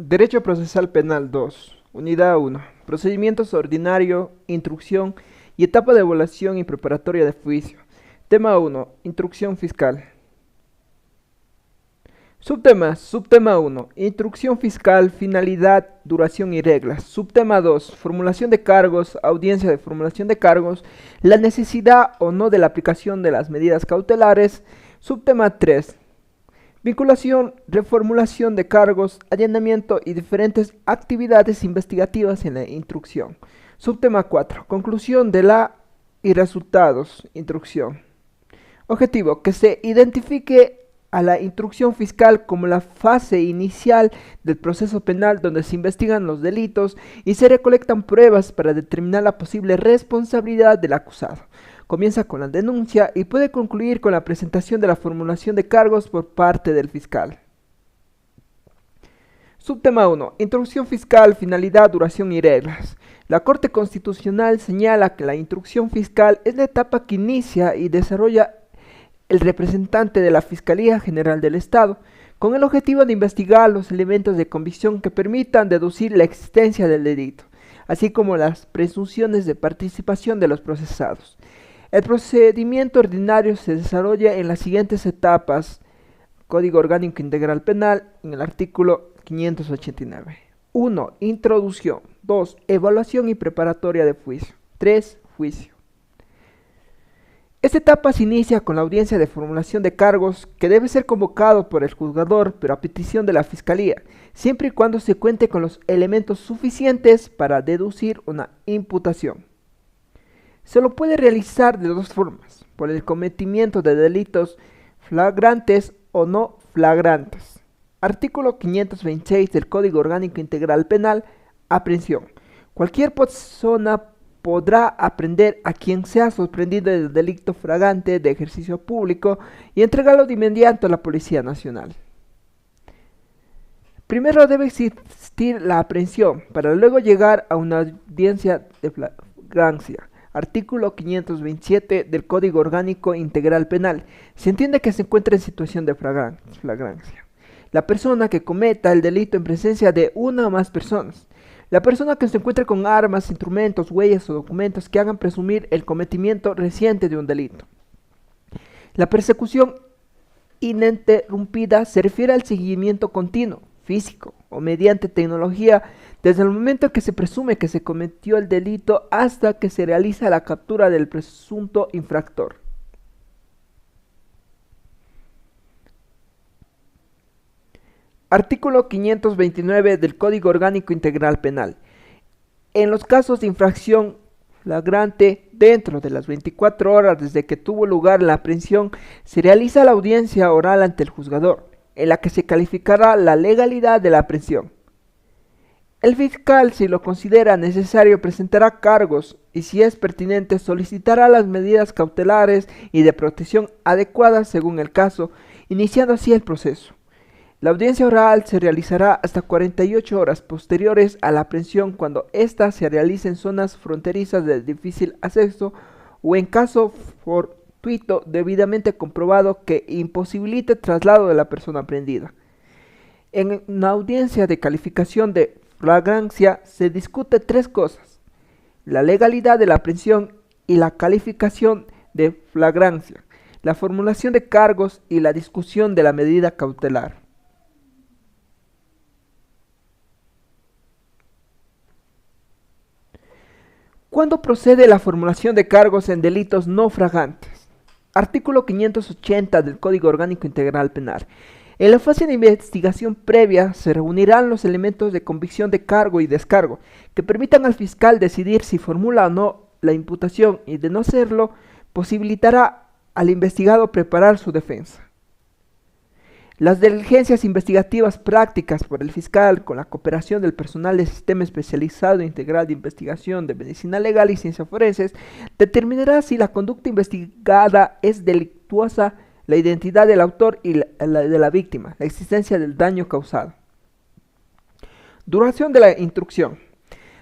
Derecho Procesal Penal 2, Unidad 1. Procedimientos ordinario, instrucción y etapa de evaluación y preparatoria de juicio. Tema 1. Instrucción fiscal. Subtema 1. Instrucción fiscal, finalidad, duración y reglas. Subtema 2. Formulación de cargos, audiencia de formulación de cargos, la necesidad o no de la aplicación de las medidas cautelares. Subtema 3. Vinculación, reformulación de cargos, allanamiento y diferentes actividades investigativas en la instrucción. Subtema 4. Conclusión de la y resultados. Instrucción. Objetivo: que se identifique a la instrucción fiscal como la fase inicial del proceso penal donde se investigan los delitos y se recolectan pruebas para determinar la posible responsabilidad del acusado. Comienza con la denuncia y puede concluir con la presentación de la formulación de cargos por parte del fiscal. Subtema 1. Instrucción fiscal, finalidad, duración y reglas. La Corte Constitucional señala que la instrucción fiscal es la etapa que inicia y desarrolla el representante de la Fiscalía General del Estado, con el objetivo de investigar los elementos de convicción que permitan deducir la existencia del delito, así como las presunciones de participación de los procesados. El procedimiento ordinario se desarrolla en las siguientes etapas. Código Orgánico Integral Penal, en el artículo 589. 1. Introducción. 2. Evaluación y preparatoria de juicio. 3. Juicio. Esta etapa se inicia con la audiencia de formulación de cargos, que debe ser convocado por el juzgador, pero a petición de la Fiscalía, siempre y cuando se cuente con los elementos suficientes para deducir una imputación. Se lo puede realizar de dos formas: por el cometimiento de delitos flagrantes o no flagrantes. Artículo 526 del Código Orgánico Integral Penal. Aprehensión. Cualquier persona podrá aprehender a quien sea sorprendido del delito flagrante de ejercicio público y entregarlo de inmediato a la Policía Nacional. Primero debe existir la aprehensión para luego llegar a una audiencia de flagrancia. Artículo 527 del Código Orgánico Integral Penal. Se entiende que se encuentra en situación de flagrancia la persona que cometa el delito en presencia de una o más personas. La persona que se encuentre con armas, instrumentos, huellas o documentos que hagan presumir el cometimiento reciente de un delito. La persecución ininterrumpida se refiere al seguimiento continuo, físico o mediante tecnología, desde el momento en que se presume que se cometió el delito hasta que se realiza la captura del presunto infractor. Artículo 529 del Código Orgánico Integral Penal. En los casos de infracción flagrante, dentro de las 24 horas desde que tuvo lugar la aprehensión, se realiza la audiencia oral ante el juzgador, en la que se calificará la legalidad de la aprehensión. El fiscal, si lo considera necesario, presentará cargos y, si es pertinente, solicitará las medidas cautelares y de protección adecuadas según el caso, iniciando así el proceso. La audiencia oral se realizará hasta 48 horas posteriores a la aprehensión, cuando ésta se realice en zonas fronterizas de difícil acceso o en caso fortuito debidamente comprobado que imposibilite traslado de la persona aprehendida. En una audiencia de calificación de flagrancia se discute tres cosas: la legalidad de la aprehensión y la calificación de flagrancia, la formulación de cargos y la discusión de la medida cautelar. ¿Cuándo procede la formulación de cargos en delitos no flagrantes? Artículo 580 del Código Orgánico Integral Penal. En la fase de investigación previa se reunirán los elementos de convicción de cargo y descargo que permitan al fiscal decidir si formula o no la imputación, y de no hacerlo, posibilitará al investigado preparar su defensa. Las diligencias investigativas prácticas por el fiscal, con la cooperación del personal del Sistema Especializado Integral de Investigación de Medicina Legal y Ciencias Forenses, determinará si la conducta investigada es delictuosa, la identidad del autor y la de la víctima, la existencia del daño causado. Duración de la instrucción.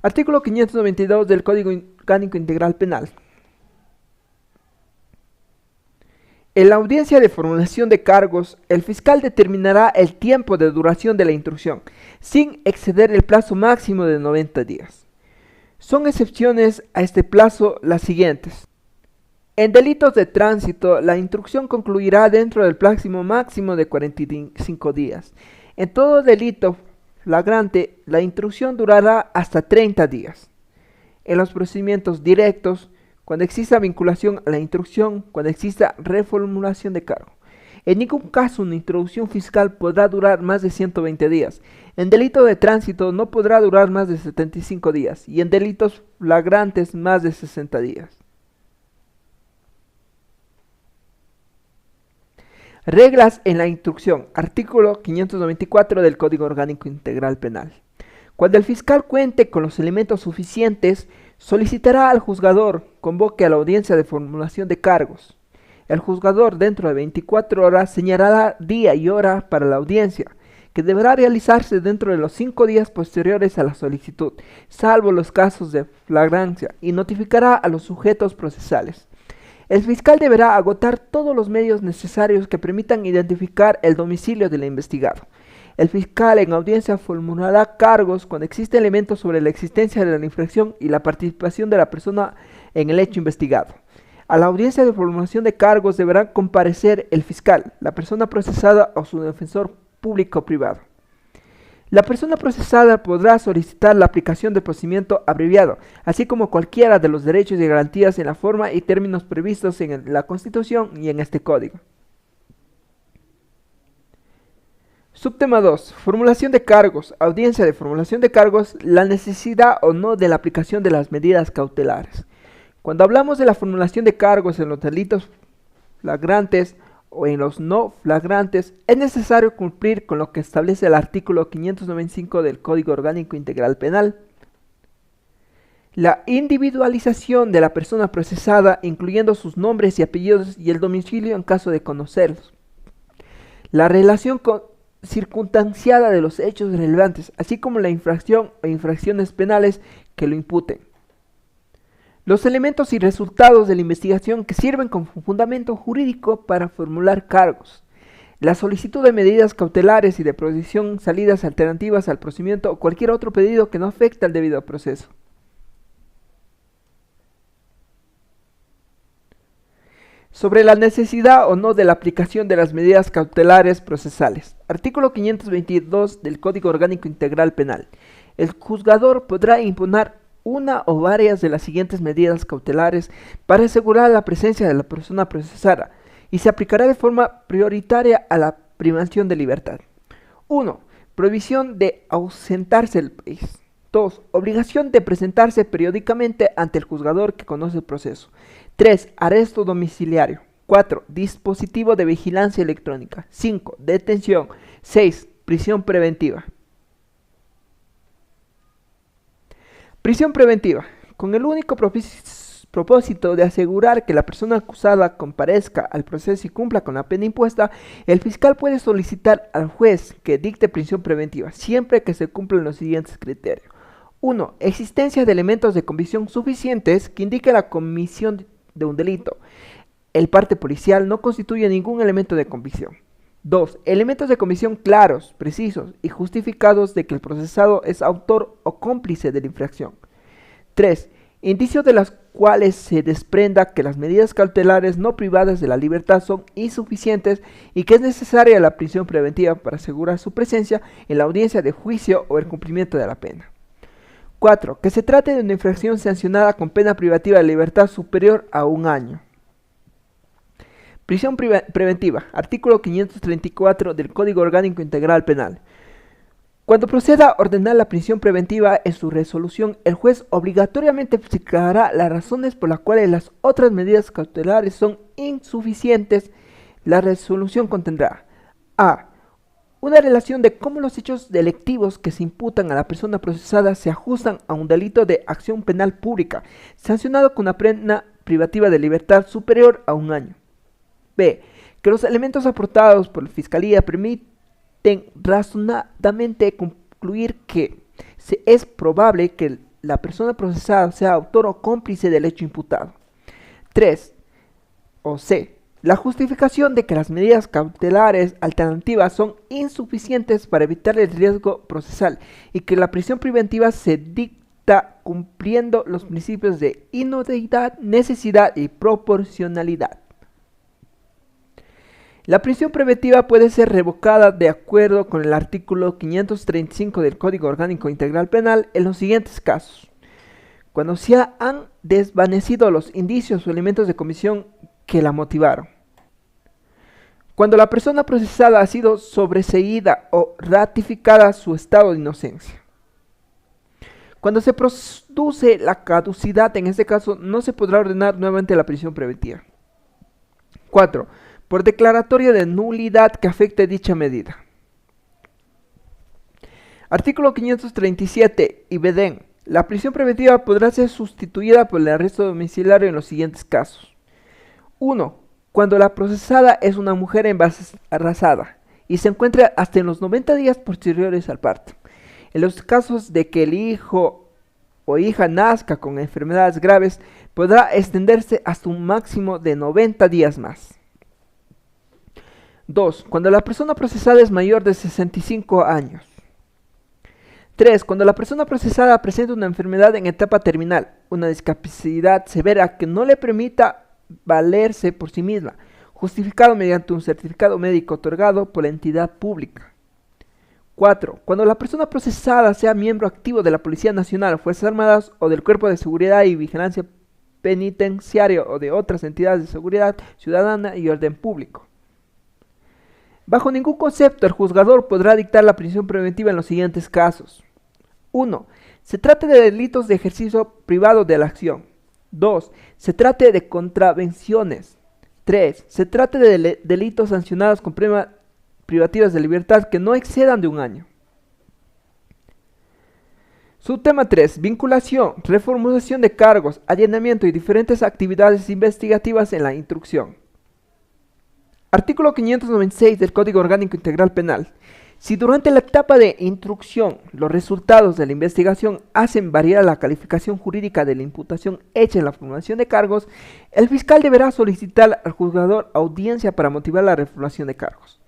Artículo 592 del Código Orgánico Integral Penal. En la audiencia de formulación de cargos, el fiscal determinará el tiempo de duración de la instrucción, sin exceder el plazo máximo de 90 días. Son excepciones a este plazo las siguientes. En delitos de tránsito, la instrucción concluirá dentro del plazo máximo de 45 días. En todo delito flagrante, la instrucción durará hasta 30 días. En los procedimientos directos, cuando exista vinculación a la instrucción, cuando exista reformulación de cargo. En ningún caso una instrucción fiscal podrá durar más de 120 días. En delito de tránsito no podrá durar más de 75 días y en delitos flagrantes más de 60 días. Reglas en la instrucción. Artículo 594 del Código Orgánico Integral Penal. Cuando el fiscal cuente con los elementos suficientes, solicitará al juzgador convoque a la audiencia de formulación de cargos. El juzgador dentro de 24 horas señalará día y hora para la audiencia, que deberá realizarse dentro de los 5 días posteriores a la solicitud, salvo los casos de flagrancia, y notificará a los sujetos procesales. El fiscal deberá agotar todos los medios necesarios que permitan identificar el domicilio del investigado. El fiscal en audiencia formulará cargos cuando existen elementos sobre la existencia de la infracción y la participación de la persona en el hecho investigado. A la audiencia de formulación de cargos deberán comparecer el fiscal, la persona procesada o su defensor público o privado. La persona procesada podrá solicitar la aplicación del procedimiento abreviado, así como cualquiera de los derechos y garantías en la forma y términos previstos en la Constitución y en este Código. Subtema 2. Formulación de cargos. Audiencia de formulación de cargos. La necesidad o no de la aplicación de las medidas cautelares. Cuando hablamos de la formulación de cargos en los delitos flagrantes o en los no flagrantes, es necesario cumplir con lo que establece el artículo 595 del Código Orgánico Integral Penal. La individualización de la persona procesada, incluyendo sus nombres y apellidos y el domicilio en caso de conocerlos. La relación circunstanciada de los hechos relevantes, así como la infracción o infracciones penales que lo imputen. Los elementos y resultados de la investigación que sirven como fundamento jurídico para formular cargos. La solicitud de medidas cautelares y de prohibición, salidas alternativas al procedimiento o cualquier otro pedido que no afecte al debido proceso. Sobre la necesidad o no de la aplicación de las medidas cautelares procesales. Artículo 522 del Código Orgánico Integral Penal. El juzgador podrá imponer una o varias de las siguientes medidas cautelares para asegurar la presencia de la persona procesada y se aplicará de forma prioritaria a la privación de libertad. 1. Prohibición de ausentarse del país. 2. Obligación de presentarse periódicamente ante el juzgador que conoce el proceso. 3. Arresto domiciliario. 4. Dispositivo de vigilancia electrónica. 5. Detención. 6. Prisión preventiva. Prisión preventiva. Con el único propósito de asegurar que la persona acusada comparezca al proceso y cumpla con la pena impuesta, el fiscal puede solicitar al juez que dicte prisión preventiva, siempre que se cumplan los siguientes criterios. 1. Existencia de elementos de convicción suficientes que indiquen la comisión de un delito. El parte policial no constituye ningún elemento de convicción. 2. Elementos de convicción claros, precisos y justificados de que el procesado es autor o cómplice de la infracción. 3. Indicios de las cuales se desprenda que las medidas cautelares no privadas de la libertad son insuficientes y que es necesaria la prisión preventiva para asegurar su presencia en la audiencia de juicio o el cumplimiento de la pena. 4. Que se trate de una infracción sancionada con pena privativa de libertad superior a 1 año. Prisión preventiva. Artículo 534 del Código Orgánico Integral Penal. Cuando proceda a ordenar la prisión preventiva en su resolución, el juez obligatoriamente explicará las razones por las cuales las otras medidas cautelares son insuficientes. La resolución contendrá a. Una relación de cómo los hechos delictivos que se imputan a la persona procesada se ajustan a un delito de acción penal pública, sancionado con una pena privativa de libertad superior a 1 año. B. Que los elementos aportados por la Fiscalía permiten razonadamente concluir que es probable que la persona procesada sea autor o cómplice del hecho imputado. 3. O C. La justificación de que las medidas cautelares alternativas son insuficientes para evitar el riesgo procesal y que la prisión preventiva se dicta cumpliendo los principios de idoneidad, necesidad y proporcionalidad. La prisión preventiva puede ser revocada de acuerdo con el artículo 535 del Código Orgánico Integral Penal en los siguientes casos: cuando se han desvanecido los indicios o elementos de comisión que la motivaron, cuando la persona procesada ha sido sobreseída o ratificada su estado de inocencia, cuando se produce la caducidad. En este caso no se podrá ordenar nuevamente la prisión preventiva. 4. Por declaratoria de nulidad que afecte dicha medida. Artículo 537 ibedem. La prisión preventiva podrá ser sustituida por el arresto domiciliario en los siguientes casos. 1. Cuando la procesada es una mujer embarazada y se encuentra hasta en los 90 días posteriores al parto. En los casos de que el hijo o hija nazca con enfermedades graves, podrá extenderse hasta un máximo de 90 días más. 2. Cuando la persona procesada es mayor de 65 años. 3. Cuando la persona procesada presenta una enfermedad en etapa terminal, una discapacidad severa que no le permita valerse por sí misma, justificado mediante un certificado médico otorgado por la entidad pública. 4. Cuando la persona procesada sea miembro activo de la Policía Nacional, Fuerzas Armadas o del Cuerpo de Seguridad y Vigilancia Penitenciaria o de otras entidades de seguridad ciudadana y orden público. Bajo ningún concepto el juzgador podrá dictar la prisión preventiva en los siguientes casos. 1. Se trate de delitos de ejercicio privado de la acción. 2. Se trate de contravenciones. 3. Se trate de delitos sancionados con penas privativas de libertad que no excedan de 1 año. Subtema 3. Vinculación, reformulación de cargos, allanamiento y diferentes actividades investigativas en la instrucción. Artículo 596 del Código Orgánico Integral Penal. Si durante la etapa de instrucción los resultados de la investigación hacen variar la calificación jurídica de la imputación hecha en la formulación de cargos, el fiscal deberá solicitar al juzgador audiencia para motivar la reformulación de cargos.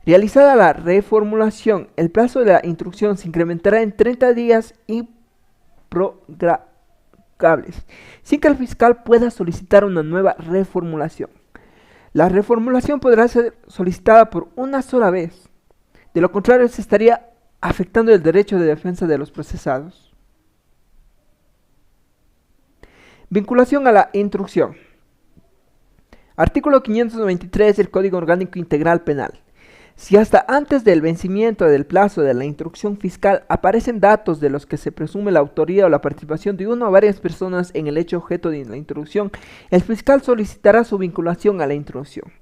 Realizada la reformulación, el plazo de la instrucción se incrementará en 30 días improrrogables, sin que el fiscal pueda solicitar una nueva reformulación. La reformulación podrá ser solicitada por una sola vez. De lo contrario, se estaría afectando el derecho de defensa de los procesados. Vinculación a la instrucción. Artículo 593 del Código Orgánico Integral Penal. Si hasta antes del vencimiento del plazo de la instrucción fiscal aparecen datos de los que se presume la autoría o la participación de una o varias personas en el hecho objeto de la instrucción, el fiscal solicitará su vinculación a la instrucción.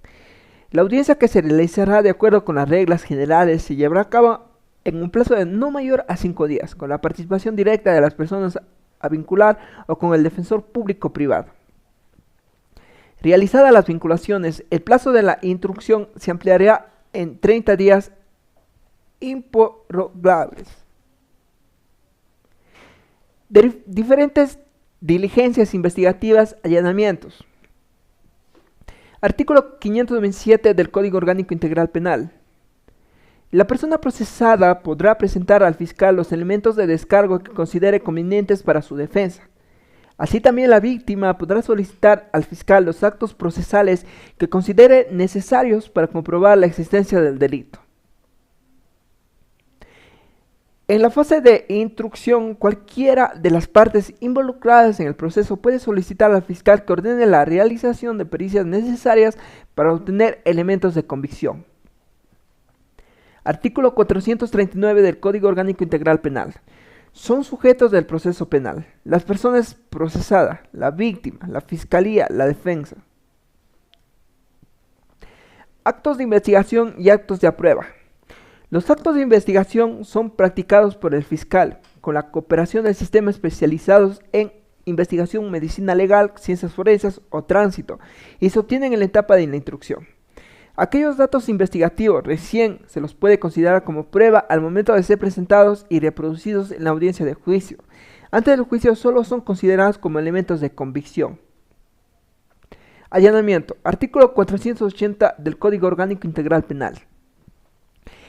La audiencia, que se realizará de acuerdo con las reglas generales, se llevará a cabo en un plazo de no mayor a 5 días, con la participación directa de las personas a vincular o con el defensor público privado. Realizadas las vinculaciones, el plazo de la instrucción se ampliará en 30 días improrrogables. Diferentes diligencias investigativas, allanamientos. Artículo 527 del Código Orgánico Integral Penal. La persona procesada podrá presentar al fiscal los elementos de descargo que considere convenientes para su defensa. Así también la víctima podrá solicitar al fiscal los actos procesales que considere necesarios para comprobar la existencia del delito. En la fase de instrucción, cualquiera de las partes involucradas en el proceso puede solicitar al fiscal que ordene la realización de pericias necesarias para obtener elementos de convicción. Artículo 439 del Código Orgánico Integral Penal. Son sujetos del proceso penal las personas procesadas, la víctima, la fiscalía, la defensa. Actos de investigación y actos de prueba. Los actos de investigación son practicados por el fiscal con la cooperación del sistema especializados en investigación, medicina legal, ciencias forenses o tránsito y se obtienen en la etapa de la instrucción. Aquellos datos investigativos recién se los puede considerar como prueba al momento de ser presentados y reproducidos en la audiencia de juicio. Antes del juicio solo son considerados como elementos de convicción. Allanamiento. Artículo 480 del Código Orgánico Integral Penal.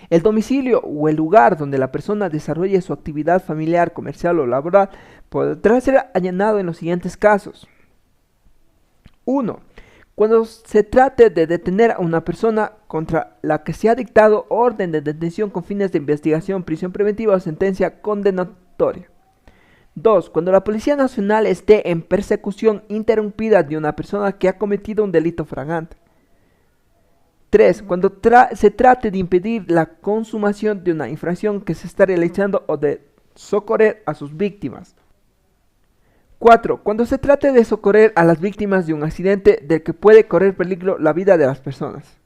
El domicilio o el lugar donde la persona desarrolle su actividad familiar, comercial o laboral podrá ser allanado en los siguientes casos. 1. Cuando se trate de detener a una persona contra la que se ha dictado orden de detención con fines de investigación, prisión preventiva o sentencia condenatoria. 2. Cuando la Policía Nacional esté en persecución interrumpida de una persona que ha cometido un delito flagrante. 3. Cuando se trate de impedir la consumación de una infracción que se está realizando o de socorrer a sus víctimas. 4. Cuando se trate de socorrer a las víctimas de un accidente del que puede correr peligro la vida de las personas.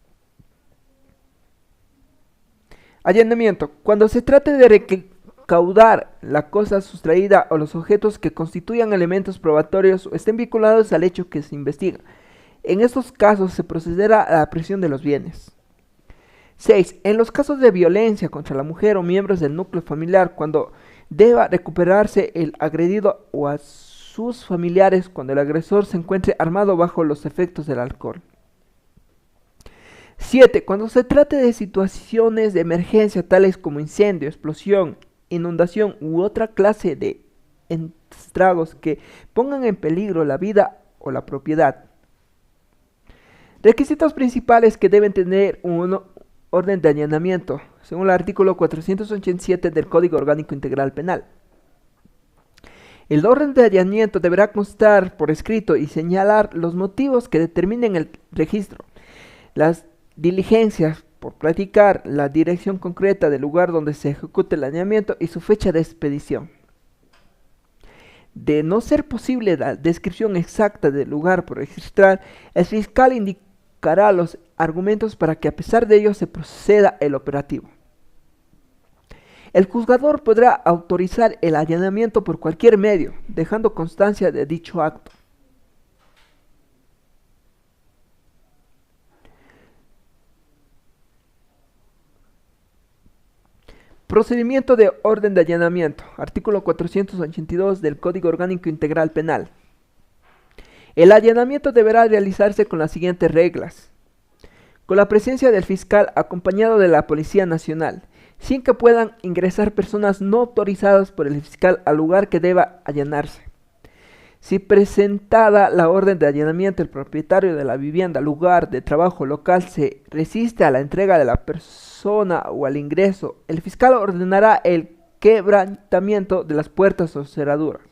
Allanamiento. Cuando se trate de recaudar la cosa sustraída o los objetos que constituyan elementos probatorios o estén vinculados al hecho que se investiga. En estos casos se procederá a la aprehensión de los bienes. 6. En los casos de violencia contra la mujer o miembros del núcleo familiar, cuando deba recuperarse el agredido o a sus familiares cuando el agresor se encuentre armado bajo los efectos del alcohol. 7. Cuando se trate de situaciones de emergencia tales como incendio, explosión, inundación u otra clase de estragos que pongan en peligro la vida o la propiedad. Requisitos principales que deben tener un orden de allanamiento, según el artículo 487 del Código Orgánico Integral Penal. El orden de allanamiento deberá constar por escrito y señalar los motivos que determinen el registro, las diligencias por practicar, la dirección concreta del lugar donde se ejecute el allanamiento y su fecha de expedición. De no ser posible la descripción exacta del lugar por registrar, el fiscal indicará los argumentos para que a pesar de ello se proceda el operativo. El juzgador podrá autorizar el allanamiento por cualquier medio, dejando constancia de dicho acto. Procedimiento de orden de allanamiento. Artículo 482 del Código Orgánico Integral Penal. El allanamiento deberá realizarse con las siguientes reglas. Con la presencia del fiscal acompañado de la Policía Nacional, sin que puedan ingresar personas no autorizadas por el fiscal al lugar que deba allanarse. Si presentada la orden de allanamiento, el propietario de la vivienda, lugar de trabajo local se resiste a la entrega de la persona o al ingreso, el fiscal ordenará el quebrantamiento de las puertas o cerraduras.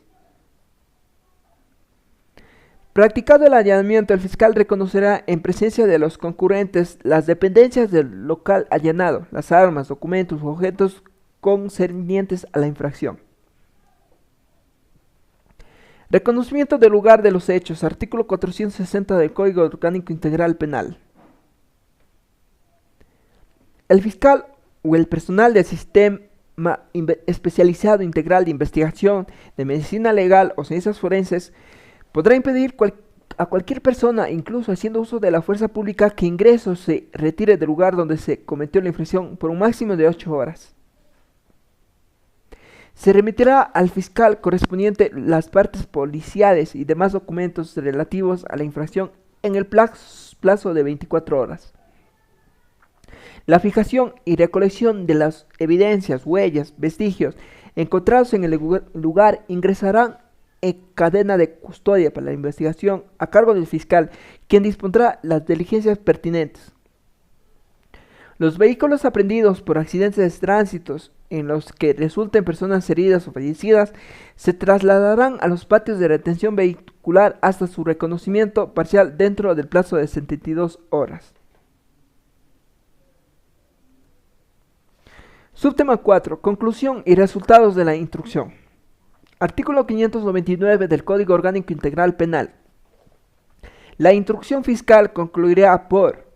Practicado el allanamiento, el fiscal reconocerá en presencia de los concurrentes las dependencias del local allanado, las armas, documentos u objetos concernientes a la infracción. Reconocimiento del lugar de los hechos. Artículo 460 del Código Orgánico Integral Penal. El fiscal o el personal del sistema especializado integral de investigación de medicina legal o ciencias forenses podrá impedir a cualquier persona, incluso haciendo uso de la fuerza pública, que ingrese o se retire del lugar donde se cometió la infracción por un máximo de 8 horas. Se remitirá al fiscal correspondiente las partes policiales y demás documentos relativos a la infracción en el plazo de 24 horas. La fijación y recolección de las evidencias, huellas, vestigios encontrados en el lugar ingresarán en cadena de custodia para la investigación a cargo del fiscal, quien dispondrá las diligencias pertinentes. Los vehículos aprehendidos por accidentes de tránsito en los que resulten personas heridas o fallecidas se trasladarán a los patios de retención vehicular hasta su reconocimiento parcial dentro del plazo de 72 horas. Subtema 4. Conclusión y resultados de la instrucción. Artículo 599 del Código Orgánico Integral Penal. La instrucción fiscal concluirá por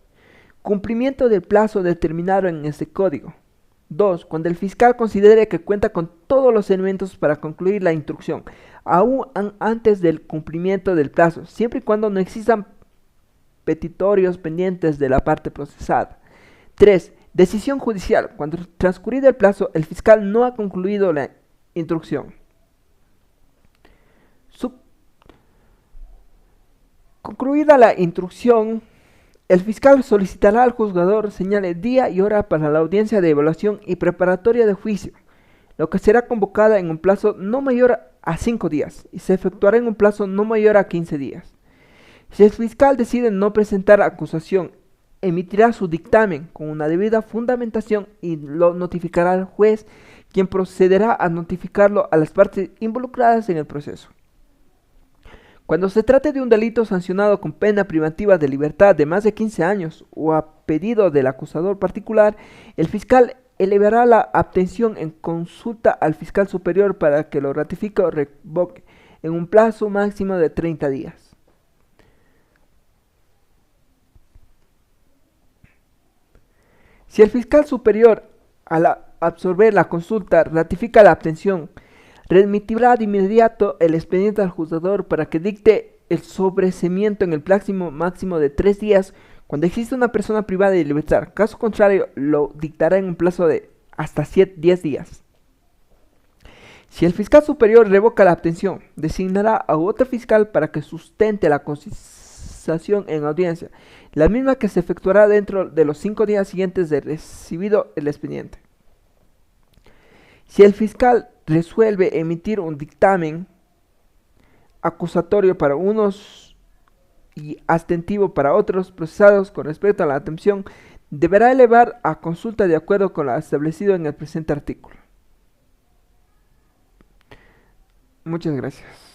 cumplimiento del plazo determinado en este código. 2. Cuando el fiscal considere que cuenta con todos los elementos para concluir la instrucción, aún antes del cumplimiento del plazo, siempre y cuando no existan petitorios pendientes de la parte procesada. 3. Decisión judicial. Cuando transcurrido el plazo, el fiscal no ha concluido la instrucción. Concluida la instrucción, el fiscal solicitará al juzgador señale día y hora para la audiencia de evaluación y preparatoria de juicio, lo que será convocada en un plazo no mayor a 5 días y se efectuará en un plazo no mayor a 15 días. Si el fiscal decide no presentar acusación, emitirá su dictamen con una debida fundamentación y lo notificará al juez, quien procederá a notificarlo a las partes involucradas en el proceso. Cuando se trate de un delito sancionado con pena privativa de libertad de más de 15 años o a pedido del acusador particular, el fiscal elevará la abstención en consulta al fiscal superior para que lo ratifique o revoque en un plazo máximo de 30 días. Si el fiscal superior, al absorber la consulta, ratifica la abstención, remitirá de inmediato el expediente al juzgador para que dicte el sobreseimiento en el plazo máximo de 3 días cuando existe una persona privada de libertad. Caso contrario, lo dictará en un plazo de hasta 10 días. Si el fiscal superior revoca la abstención, designará a otro fiscal para que sustente la conciliación en audiencia, la misma que se efectuará dentro de los 5 días siguientes de recibido el expediente. Si el fiscal resuelve emitir un dictamen acusatorio para unos y abstentivo para otros procesados con respecto a la atención, deberá elevar a consulta de acuerdo con lo establecido en el presente artículo. Muchas gracias.